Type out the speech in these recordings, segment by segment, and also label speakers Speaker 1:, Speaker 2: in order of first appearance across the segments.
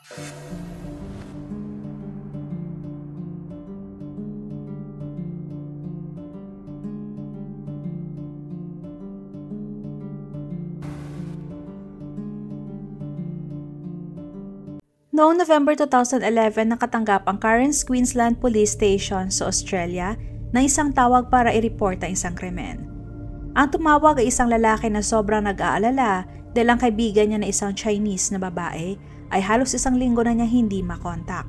Speaker 1: Noong November 2011, nakatanggap ang Cairns, Queensland Police Station sa Australia ng isang tawag para i-report ang isang krimen. Ang tumawag ay isang lalaki na sobrang nag-aalala dahil ang kaibigan niya na isang Chinese na babae ay halos isang linggo na niya hindi makontak.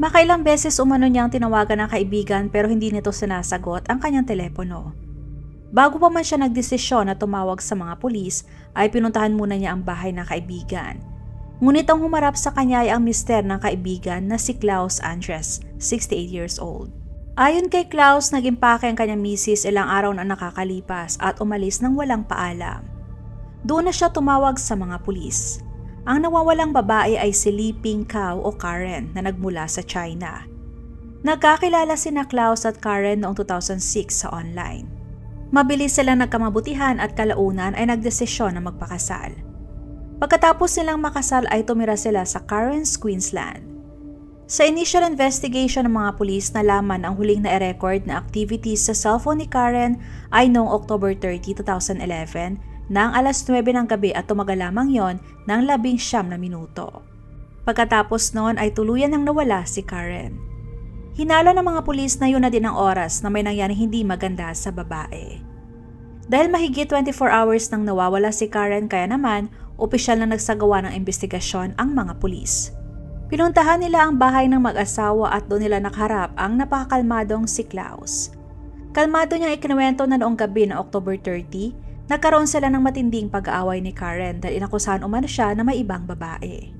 Speaker 1: Makailang beses umano niyang tinawagan ng kaibigan pero hindi nito sinasagot ang kanyang telepono. Bago pa man siya nagdesisyon na tumawag sa mga pulis, ay pinuntahan muna niya ang bahay ng kaibigan. Ngunit ang humarap sa kanya ay ang mister ng kaibigan na si Klaus Andres, 68 years old. Ayon kay Klaus, nag-impake ang kanyang misis ilang araw na nakakalipas at umalis nang walang paalam. Doon na siya tumawag sa mga pulis. Ang nawawalang babae ay si Li Ping Kao o Karen na nagmula sa China. Nagkakilala sina Klaus at Karen noong 2006 sa online. Mabilis silang nagkamabutihan at kalaunan ay nagdesisyon na magpakasal. Pagkatapos nilang makasal ay tumira sila sa Cairns, Queensland. Sa initial investigation ng mga pulis, nalaman ang huling na-record na activities sa cellphone ni Karen ay noong October 30, 2011 nang alas 9 ng gabi at tumagal lamang yon ng 19 na minuto. Pagkatapos noon ay tuluyan nang nawala si Karen. Hinala ng mga pulis na yun na din ang oras na may nangyaring hindi maganda sa babae. Dahil mahigit 24 hours nang nawawala si Karen, kaya naman opisyal na nagsagawa ng investigasyon ang mga pulis. Pinuntahan nila ang bahay ng mag-asawa at doon nila nakaharap ang napakakalmadong si Klaus. Kalmado niyang ikinuwento na noong gabi ng October 30, nagkaroon sila ng matinding pag-aaway ni Karen dahil inakusahan umano siya na may ibang babae.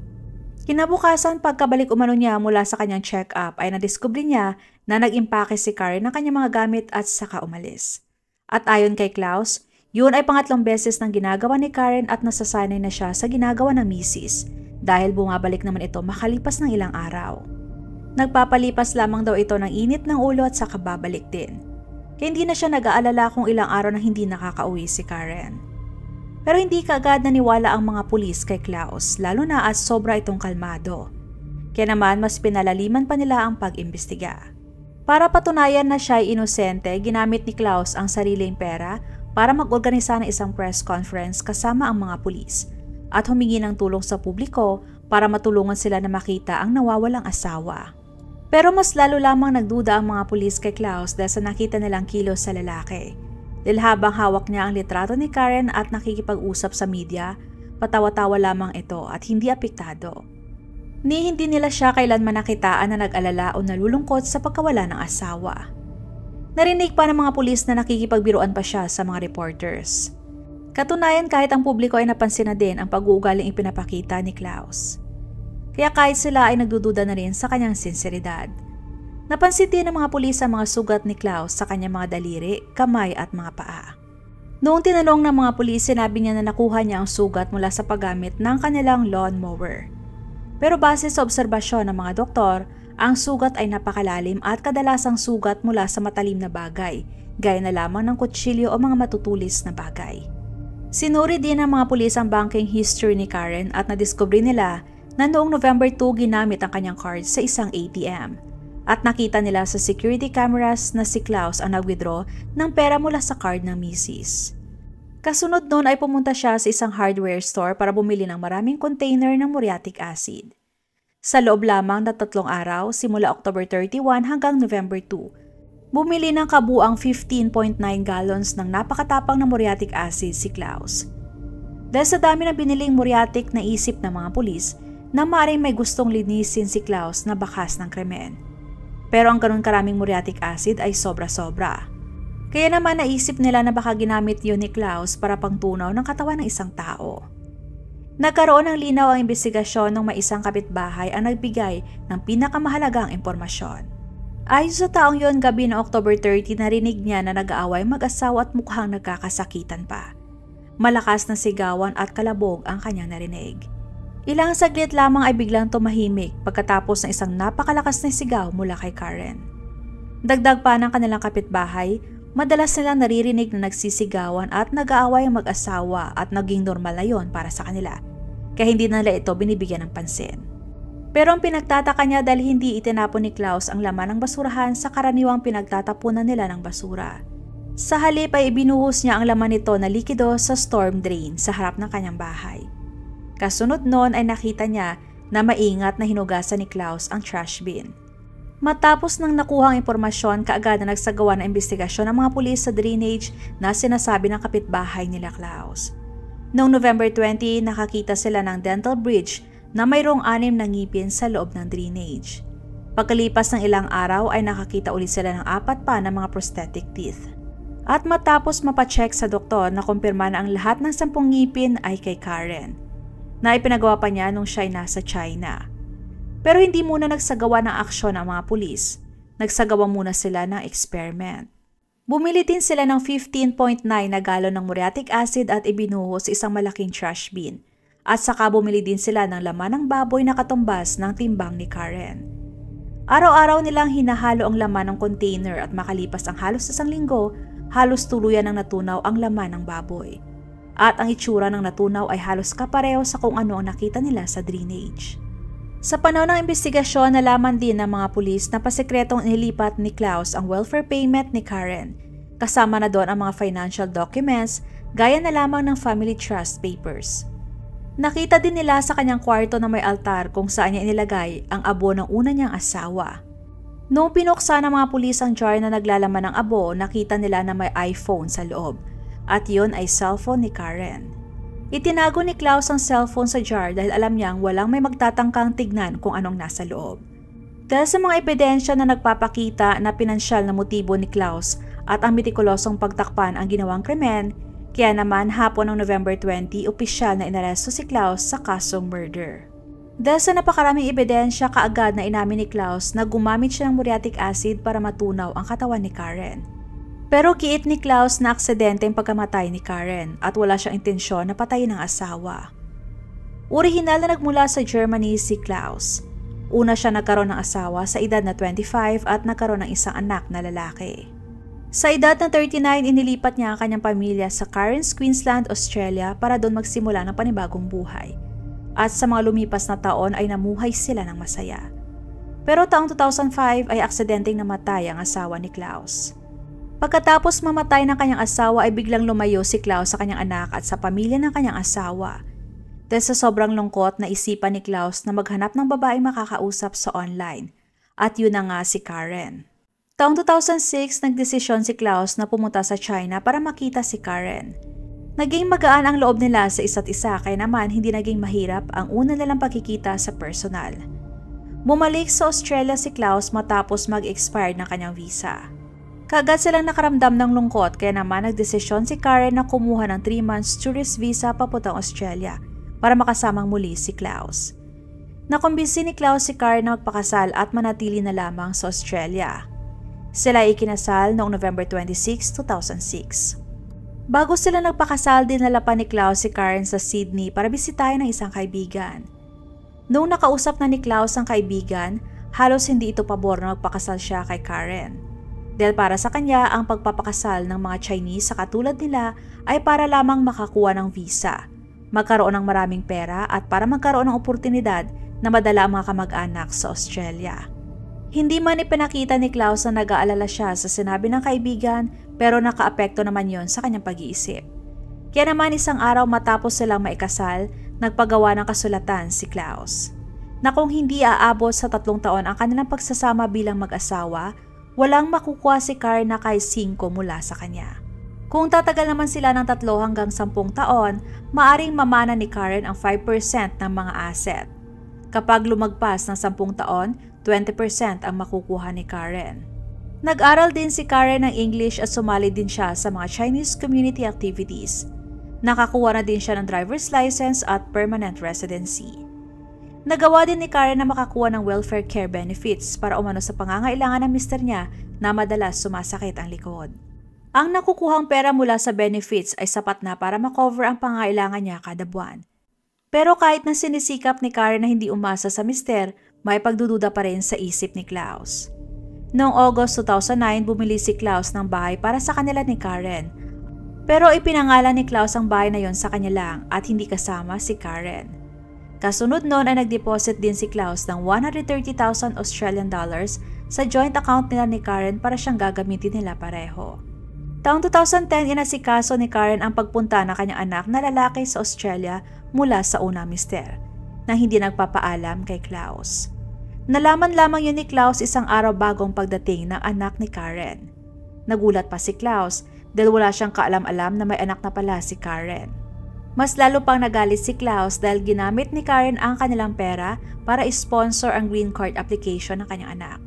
Speaker 1: Kinabukasan, pagkabalik umano niya mula sa kanyang check-up ay nadiskubre niya na nag-impake si Karen ng kanyang mga gamit at saka umalis. At ayon kay Klaus, yun ay pangatlong beses nang ginagawa ni Karen at nasasanay na siya sa ginagawa ng misis dahil bumabalik naman ito makalipas ng ilang araw. Nagpapalipas lamang daw ito ng init ng ulo at saka babalik din. Kaya hindi na siya nag-aalala kung ilang araw na hindi nakakauwi si Karen. Pero hindi kaagad naniwala ang mga pulis kay Klaus, lalo na at sobra itong kalmado. Kaya naman mas pinalaliman pa nila ang pag-imbestiga. Para patunayan na siya ay inosente, ginamit ni Klaus ang sariling pera para mag-organisa ng isang press conference kasama ang mga pulis at humingi ng tulong sa publiko para matulungan sila na makita ang nawawalang asawa. Pero mas lalo lamang nagduda ang mga pulis kay Klaus dahil sa nakita nilang kilos sa lalaki. Dahil habang hawak niya ang litrato ni Karen at nakikipag-usap sa media, patawa-tawa lamang ito at hindi apektado. Hindi nila siya kailanman nakitaan na nag-alala o nalulungkot sa pagkawala ng asawa. Narinig pa ng mga pulis na nakikipagbiruan pa siya sa mga reporters. Katunayan, kahit ang publiko ay napansin na din ang pag-uugaling ipinapakita ni Klaus. Kaya kahit sila ay nagdududa na rin sa kanyang sinseridad. Napansin din ng mga pulis ang mga sugat ni Klaus sa kanyang mga daliri, kamay at mga paa. Noong tinanong ng mga pulis, sinabi niya na nakuha niya ang sugat mula sa paggamit ng kanilang lawnmower. Pero base sa obserbasyon ng mga doktor, ang sugat ay napakalalim at kadalasang sugat mula sa matalim na bagay, gaya na lamang ng kutsilyo o mga matutulis na bagay. Sinuri din ng mga pulis ang banking history ni Karen at nadiskubre nila na noong November 2 ginamit ang kanyang card sa isang ATM. At nakita nila sa security cameras na si Klaus ang nag-withdraw ng pera mula sa card ng misis. Kasunod noon ay pumunta siya sa isang hardware store para bumili ng maraming container ng muriatic acid. Sa loob lamang ng 3 araw, simula October 31 hanggang November 2, bumili ng kabuang 15.9 gallons ng napakatapang na muriatic acid si Klaus. Dahil sa dami ng biniling muriatic, naisip ng mga pulis na maaaring may gustong linisin si Klaus na bakas ng krimen. Pero ang ganun karaming muriatic acid ay sobra-sobra. Kaya naman naisip nila na baka ginamit yun ni Klaus para pangtunaw ng katawan ng isang tao. Nagkaroon ng linaw ang investigasyon ng may isang kapitbahay ang nagbigay ng pinakamahalagang impormasyon. Ayon sa taong yon, gabi ng October 30, narinig niya na nag-aaway mag-asawa at mukhang nagkakasakitan pa. Malakas na sigawan at kalabog ang kanyang narinig. Ilang saglit lamang ay biglang tumahimik pagkatapos ng isang napakalakas na sigaw mula kay Karen. Dagdag pa ng kanilang kapitbahay, madalas nilang naririnig na nagsisigawan at nag-aaway ang mag-asawa at naging normal na yon para sa kanila, kaya hindi nila ito binibigyan ng pansin. Pero ang pinagtataka niya dahil hindi itinapon ni Klaus ang laman ng basurahan sa karaniwang pinagtatapunan nila ng basura. Sa halip ay ibinuhos niya ang laman nito na likido sa storm drain sa harap ng kanyang bahay. Kasunod noon ay nakita niya na maingat na hinugasan ni Klaus ang trash bin. Matapos ng nakuhang impormasyon, kaagad na nagsagawa ng investigasyon ng mga pulis sa drainage na sinasabi ng kapitbahay nila Klaus. Noong November 20, nakakita sila ng dental bridge na mayroong 6 na ngipin sa loob ng drainage. Pagkalipas ng ilang araw ay nakakita ulit sila ng 4 pa na mga prosthetic teeth. At matapos mapacheck sa doktor na kumpirma na ang lahat ng 10 ngipin ay kay Karen, na ipinagawa pa niya nung siya ay nasa China. Pero hindi muna nagsagawa ng aksyon ang mga pulis. Nagsagawa muna sila ng experiment. Bumili din sila ng 15.9 na galon ng muriatic acid at ibinuhos sa isang malaking trash bin. At saka bumili din sila ng laman ng baboy na katumbas ng timbang ni Karen. Araw-araw nilang hinahalo ang laman ng container at makalipas ang halos 1 linggo, halos tuluyan ng natunaw ang laman ng baboy. At ang itsura ng natunaw ay halos kapareho sa kung ano ang nakita nila sa drainage. Sa panahon ng investigasyon, nalaman din ng mga pulis na pasekretong inilipat ni Klaus ang welfare payment ni Karen. Kasama na doon ang mga financial documents gaya na lamang ng family trust papers. Nakita din nila sa kanyang kwarto na may altar kung saan niya inilagay ang abo ng una niyang asawa. Noong pinuksan ng mga pulis ang jar na naglalaman ng abo, nakita nila na may iPhone sa loob. At yun ay cellphone ni Karen. Itinago ni Klaus ang cellphone sa jar dahil alam niyang walang may magtatangkang tignan kung anong nasa loob. Dahil sa mga ebidensya na nagpapakita na pinansyal na motibo ni Klaus at ang metikulosong pagtakpan ang ginawang krimen, kaya naman hapon ng November 20, opisyal na inaresto si Klaus sa kasong murder. Dahil sa napakaraming ebidensya, kaagad na inamin ni Klaus na gumamit siya ng muriatic acid para matunaw ang katawan ni Karen. Pero kiit ni Klaus na aksidente ang pagkamatay ni Karen at wala siyang intensyon na patayin ang asawa. Orihinal na nagmula sa Germany si Klaus. Una siya nagkaroon ng asawa sa edad na 25 at nagkaroon ng isang anak na lalaki. Sa edad na 39, inilipat niya ang kanyang pamilya sa Cairns, Queensland, Australia para doon magsimula ng panibagong buhay. At sa mga lumipas na taon ay namuhay sila ng masaya. Pero taong 2005 ay aksidenteng namatay ang asawa ni Klaus. Pagkatapos mamatay ng kanyang asawa ay biglang lumayo si Klaus sa kanyang anak at sa pamilya ng kanyang asawa. Dahil sa sobrang lungkot, naisipan ni Klaus na maghanap ng babaeng makakausap sa online. At yun na nga si Karen. Taong 2006, nagdesisyon si Klaus na pumunta sa China para makita si Karen. Naging magaan ang loob nila sa isa't isa kaya naman hindi naging mahirap ang una nilang pagkikita sa personal. Bumalik sa Australia si Klaus matapos mag-expire ng kanyang visa. Kaagad silang nakaramdam ng lungkot kaya naman nagdesisyon si Karen na kumuha ng 3 months tourist visa papuntang Australia para makasamang muli si Klaus. Nakumbinsi ni Klaus si Karen na magpakasal at manatili na lamang sa Australia. Sila ay ikinasal noong November 26, 2006. Bago sila nagpakasal, dinala pa ni Klaus si Karen sa Sydney para bisitahin ng isang kaibigan. Noong nakausap na ni Klaus ang kaibigan, halos hindi ito pabor na magpakasal siya kay Karen. Dahil para sa kanya, ang pagpapakasal ng mga Chinese sa katulad nila ay para lamang makakuha ng visa, magkaroon ng maraming pera at para magkaroon ng oportunidad na madala ang mga kamag-anak sa Australia. Hindi man ipinakita ni Klaus na nag-aalala siya sa sinabi ng kaibigan pero nakaapekto naman yon sa kanyang pag-iisip. Kaya naman isang araw matapos silang maikasal, nagpagawa ng kasulatan si Klaus na kung hindi aabot sa 3 taon ang kanilang pagsasama bilang mag-asawa, walang makukuha si Karen na kahit 5 mula sa kanya. Kung tatagal naman sila ng 3 hanggang 10 taon, maaring mamana ni Karen ang 5% ng mga asset. Kapag lumagpas ng 10 taon, 20% ang makukuha ni Karen. Nag-aral din si Karen ng English at sumali din siya sa mga Chinese community activities. Nakakuha na din siya ng driver's license at permanent residency. Nagawa din ni Karen na makakuha ng welfare care benefits para umano sa pangangailangan ng mister niya na madalas sumasakit ang likod. Ang nakukuhang pera mula sa benefits ay sapat na para makover ang pangangailangan niya kada buwan. Pero kahit na sinisikap ni Karen na hindi umasa sa mister, may pagdududa pa rin sa isip ni Klaus. Noong August 2009, bumili si Klaus ng bahay para sa kanila ni Karen. Pero ipinangalan ni Klaus ang bahay na yon sa kanya lang at hindi kasama si Karen. Kasunod nun ay nag-deposit din si Klaus ng 130,000 Australian dollars sa joint account nila ni Karen para siyang gagamitin nila pareho. Taong 2010, inasikaso ni Karen ang pagpunta ng kanyang anak na lalaki sa Australia mula sa unang mister, na hindi nagpapaalam kay Klaus. Nalaman lamang yun ni Klaus isang araw bagong pagdating ng anak ni Karen. Nagulat pa si Klaus dahil wala siyang kaalam-alam na may anak na pala si Karen. Mas lalo pang nagalit si Klaus dahil ginamit ni Karen ang kanilang pera para i-sponsor ang green card application ng kanyang anak.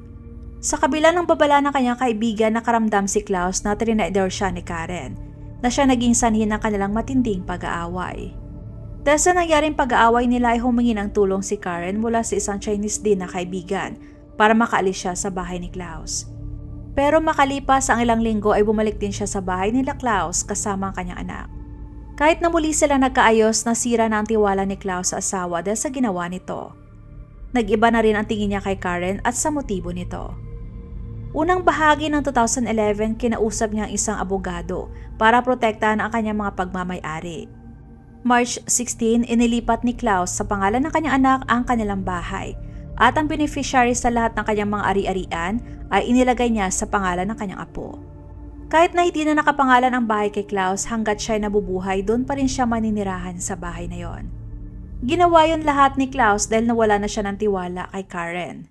Speaker 1: Sa kabila ng babala ng kanyang kaibigan, nakaramdam si Klaus na trinaider siya ni Karen, na siya naging sanhi ng kanilang matinding pag-aaway. Dahil sa nangyaring pag-aaway nila ay humingi ng tulong si Karen mula sa isang Chinese din na kaibigan para makaalis siya sa bahay ni Klaus. Pero makalipas ang ilang linggo ay bumalik din siya sa bahay nila Klaus kasama ang kanyang anak. Kahit na muli sila nagkaayos, nasira na ang tiwala ni Klaus sa asawa dahil sa ginawa nito. Nag-iba na rin ang tingin niya kay Karen at sa motibo nito. Unang bahagi ng 2011, kinausap niya ang isang abogado para protektahan ang kanyang mga pagmamay-ari. March 16, inilipat ni Klaus sa pangalan ng kanyang anak ang kanilang bahay at ang beneficiary sa lahat ng kanyang mga ari-arian ay inilagay niya sa pangalan ng kanyang apo. Kahit na hindi na nakapangalan ang bahay kay Klaus, hanggat siya ay nabubuhay, doon pa rin siya maninirahan sa bahay na yon. Ginawa yon lahat ni Klaus dahil nawala na siya ng tiwala kay Karen.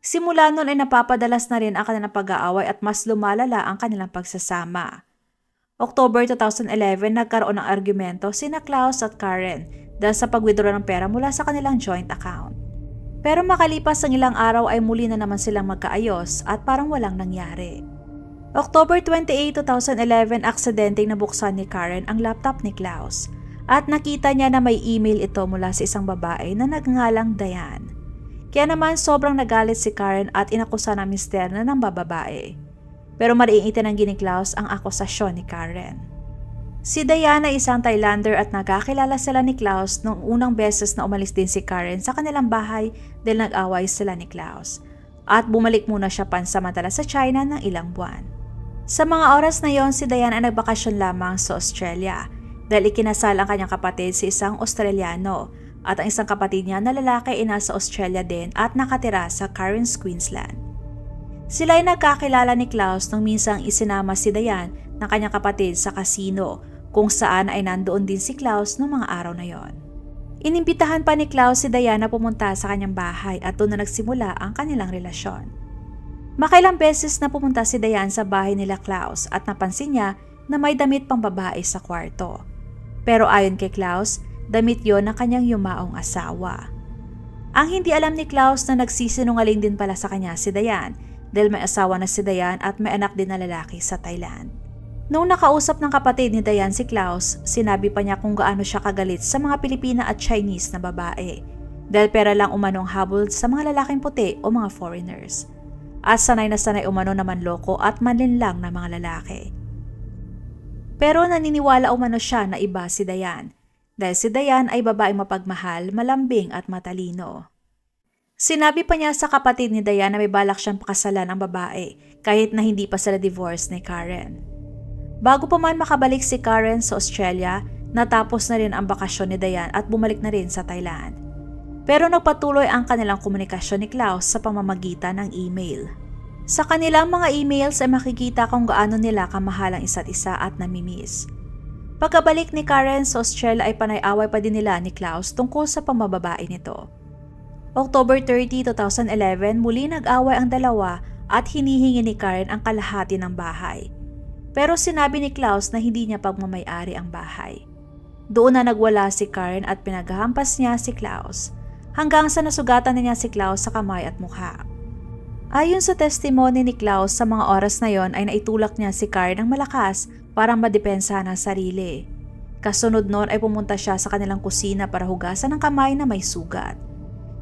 Speaker 1: Simula noon ay napapadalas na rin ang kanilang pag-aaway at mas lumalala ang kanilang pagsasama. October 2011, nagkaroon ng argumento sina Klaus at Karen dahil sa pag-withdraw ng pera mula sa kanilang joint account. Pero makalipas ang ilang araw ay muli na naman silang magkaayos at parang walang nangyari. October 28, 2011, aksidenteng nabuksan ni Karen ang laptop ni Klaus at nakita niya na may email ito mula sa isang babae na nagngalang Diane. Kaya naman sobrang nagalit si Karen at inakusa ng mister na ng bababae. Pero mariing itinanggi ni Klaus ang akusasyon ni Karen. Si Diane ay isang Thailander at nagkakilala sila ni Klaus noong unang beses na umalis din si Karen sa kanilang bahay dahil nag-away sila ni Klaus. At bumalik muna siya pansamantala sa China ng ilang buwan. Sa mga oras na yon, si Diane ay nagbakasyon lamang sa Australia dahil ikinasal ang kanyang kapatid sa isang Australiano at ang isang kapatid niya na lalaki ay nasa Australia din at nakatira sa Cairns, Queensland. Sila ay nagkakilala ni Klaus nung minsang isinama si Diane ng kanyang kapatid sa casino kung saan ay nandoon din si Klaus noong mga araw na yon. Inimbitahan pa ni Klaus si Diane na pumunta sa kanyang bahay at doon na nagsimula ang kanilang relasyon. Makailang beses na pumunta si Diane sa bahay nila Klaus at napansin niya na may damit pang babae sa kwarto. Pero ayon kay Klaus, damit yon ng kanyang yumaong asawa. Ang hindi alam ni Klaus na nagsisinungaling din pala sa kanya si Diane dahil may asawa na si Diane at may anak din na lalaki sa Thailand. Noong nakausap ng kapatid ni Diane si Klaus, sinabi pa niya kung gaano siya kagalit sa mga Pilipina at Chinese na babae dahil pera lang umanong habol sa mga lalaking puti o mga foreigners. At sanay na sanay umano naman loko at manlinlang na mga lalaki. Pero naniniwala umano siya na iba si Diane dahil si Diane ay babaeng mapagmahal, malambing at matalino. Sinabi pa niya sa kapatid ni Diane na may balak siyang pakasalan ang babae kahit na hindi pa sila divorce ni Karen. Bago pa man makabalik si Karen sa Australia, natapos na rin ang bakasyon ni Diane at bumalik na rin sa Thailand. Pero nagpatuloy ang kanilang komunikasyon ni Klaus sa pamamagitan ng email. Sa kanilang mga emails ay makikita kung gaano nila kamahal ang isa't isa at namimiss. Pagkabalik ni Karen sa Australia ay panay-away pa din nila ni Klaus tungkol sa pambababae nito. October 30, 2011, muli nag-away ang dalawa at hinihingi ni Karen ang kalahati ng bahay. Pero sinabi ni Klaus na hindi niya pagmamay-ari ang bahay. Doon na nagwala si Karen at pinaghahampas niya si Klaus. Hanggang sa nasugatan na niya si Klaus sa kamay at mukha. Ayon sa testimony ni Klaus, sa mga oras na yon ay naitulak niya si Karen ng malakas para madepensa ng sarili. Kasunod noon ay pumunta siya sa kanilang kusina para hugasan ng kamay na may sugat.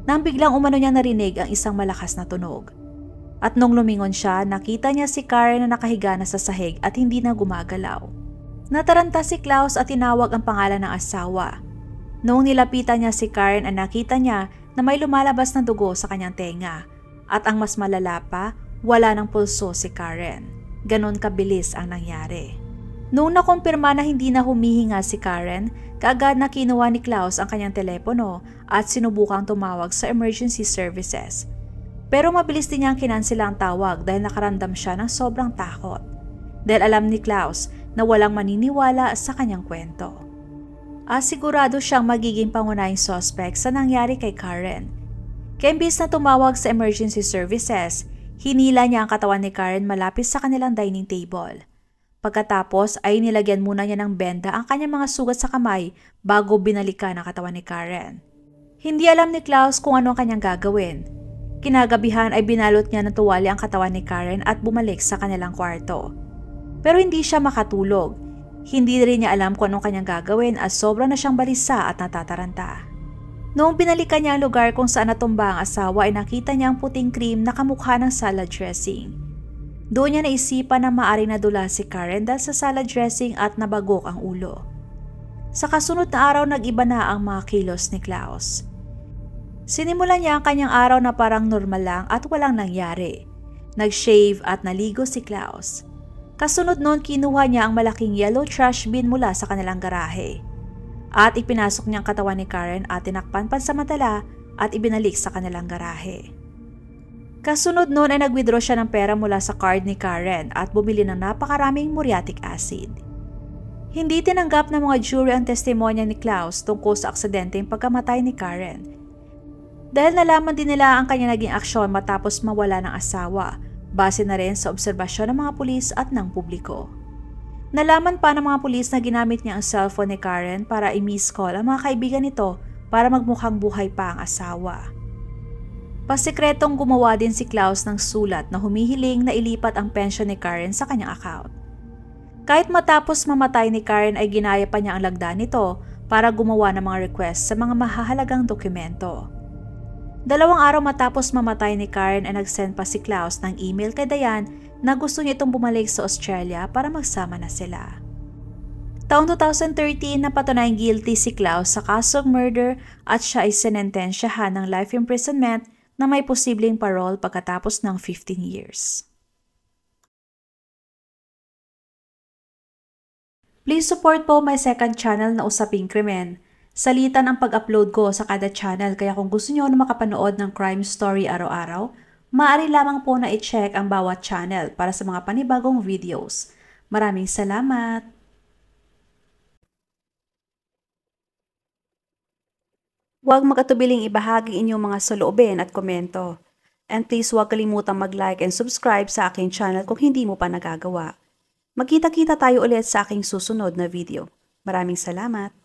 Speaker 1: Nang biglang umano niya narinig ang isang malakas na tunog. At nung lumingon siya, nakita niya si Karen na nakahiga na sa sahig at hindi na gumagalaw. Nataranta si Klaus at tinawag ang pangalan ng asawa. Noong nilapitan niya si Karen ay nakita niya na may lumalabas na dugo sa kanyang tenga at ang mas malala pa, wala ng pulso si Karen. Ganon kabilis ang nangyari. Noong nakumpirma na hindi na humihinga si Karen, kaagad na kinuha ni Klaus ang kanyang telepono at sinubukang tumawag sa emergency services. Pero mabilis din niyang kinansela ang tawag dahil nakaramdam siya ng sobrang takot. Dahil alam ni Klaus na walang maniniwala sa kanyang kwento. Sigurado siyang magiging pangunahing suspect sa nangyari kay Karen. Kaya imbis na tumawag sa emergency services, hinila niya ang katawan ni Karen malapit sa kanilang dining table. Pagkatapos ay nilagyan muna niya ng benda ang kanyang mga sugat sa kamay bago binalikan ang katawan ni Karen. Hindi alam ni Klaus kung ano ang kanyang gagawin. Kinagabihan ay binalot niya ng tuwalya ang katawan ni Karen at bumalik sa kanilang kwarto. Pero hindi siya makatulog. Hindi rin niya alam kung anong kanyang gagawin at sobra na siyang balisa at natataranta. Noong binalikan niya ang lugar kung saan natumba ang asawa ay nakita niya ang puting cream na kamukha ng salad dressing. Doon niya naisipan na maaring nadula si Karen dahil sa salad dressing at nabagok ang ulo. Sa kasunod na araw nag-iba na ang mga kilos ni Klaus. Sinimulan niya ang kanyang araw na parang normal lang at walang nangyari. Nag-shave at naligo si Klaus. Kasunod noon kinuha niya ang malaking yellow trash bin mula sa kanilang garahe. At ipinasok niya ang katawan ni Karen at tinakpan pansamantala at ibinalik sa kanilang garahe. Kasunod noon ay nag-withdraw siya ng pera mula sa card ni Karen at bumili ng napakaraming muriatic acid. Hindi tinanggap ng mga jury ang testimonya ni Klaus tungkol sa aksidenteng pagkamatay ni Karen. Dahil nalaman din nila ang kanya naging aksyon matapos mawala ng asawa, base na rin sa obserbasyon ng mga pulis at ng publiko. Nalaman pa ng mga pulis na ginamit niya ang cellphone ni Karen para i-miss call ang mga kaibigan nito para magmukhang buhay pa ang asawa. Pasikretong gumawa din si Klaus ng sulat na humihiling na ilipat ang pensyon ni Karen sa kanyang account. Kahit matapos mamatay ni Karen ay ginaya pa niya ang lagda nito para gumawa ng mga request sa mga mahahalagang dokumento. 2 araw matapos mamatay ni Karen ay nag-send pa si Klaus ng email kay Diane na gusto niya itong bumalik sa Australia para magsama na sila. Taong 2013 napatunayang guilty si Klaus sa kasong murder at siya ay sinentensyahan ng life imprisonment na may posibleng parole pagkatapos ng 15 years. Please support po my second channel na Usaping Krimen. Salitan ang pag-upload ko sa kada channel kaya kung gusto niyo na makapanood ng crime story araw-araw, maaari lamang po na i-check ang bawat channel para sa mga panibagong videos. Maraming salamat! Huwag magatubiling ibahagi inyong mga saloobin at komento. And please huwag kalimutang mag-like and subscribe sa aking channel kung hindi mo pa nagagawa. Magkita-kita tayo ulit sa aking susunod na video. Maraming salamat!